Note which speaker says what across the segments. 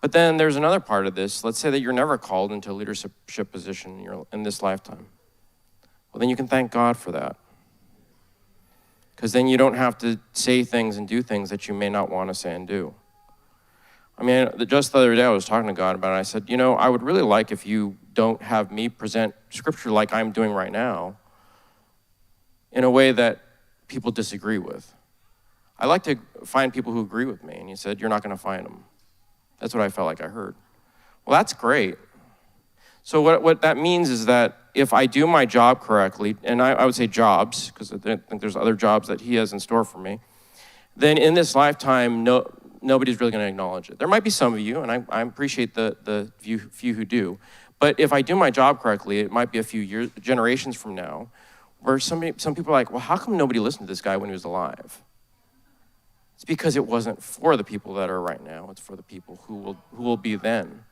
Speaker 1: But then there's another part of this. Let's say that you're never called into a leadership position in this lifetime. Well, then you can thank God for that. Because then you don't have to say things and do things that you may not want to say and do. I mean, just the other day I was talking to God about it. I said, I would really like if you don't have me present scripture like I'm doing right now in a way that people disagree with. I like to find people who agree with me. And he said, you're not going to find them. That's what I felt like I heard. Well, that's great. So what that means is that if I do my job correctly, and I would say jobs, because I think there's other jobs that he has in store for me, then in this lifetime, nobody's really going to acknowledge it. There might be some of you, and I appreciate the few who do, but if I do my job correctly, it might be a few years, generations from now, where some people are like, well, how come nobody listened to this guy when he was alive? It's because it wasn't for the people that are right now. It's for the people who will be then.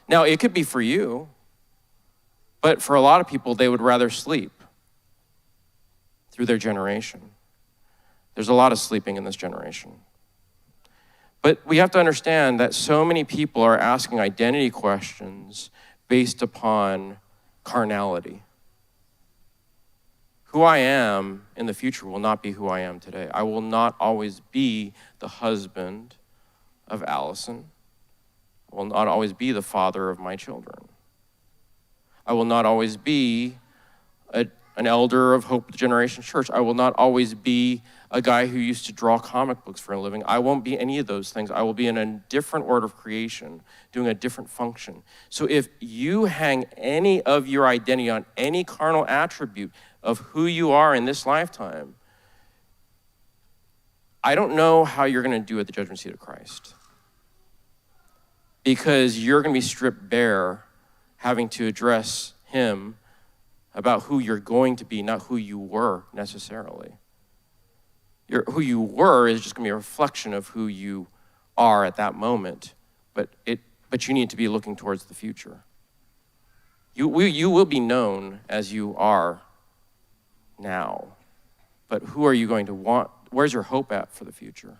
Speaker 1: Now, it could be for you, but for a lot of people, they would rather sleep through their generation. There's a lot of sleeping in this generation. But we have to understand that so many people are asking identity questions based upon carnality. Who I am in the future will not be who I am today. I will not always be the husband of Allison. I will not always be the father of my children. I will not always be an elder of Hope Generation Church. I will not always be a guy who used to draw comic books for a living. I won't be any of those things. I will be in a different order of creation, doing a different function. So if you hang any of your identity on any carnal attribute of who you are in this lifetime, I don't know how you're going to do at the judgment seat of Christ. Because you're going to be stripped bare, having to address him about who you're going to be, not who you were necessarily. Who you were is just going to be a reflection of who you are at that moment, but you need to be looking towards the future. You will be known as you are now, but who are you going to want? Where's your hope at for the future?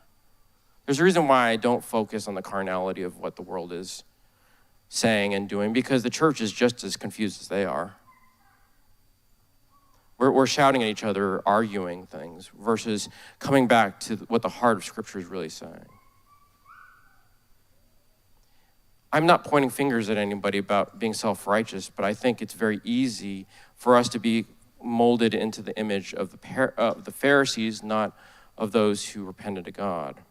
Speaker 1: There's a reason why I don't focus on the carnality of what the world is saying and doing, because the church is just as confused as they are. We're shouting at each other, arguing things, versus coming back to what the heart of Scripture is really saying. I'm not pointing fingers at anybody about being self-righteous, but I think it's very easy for us to be molded into the image of the Pharisees, not of those who repented to God.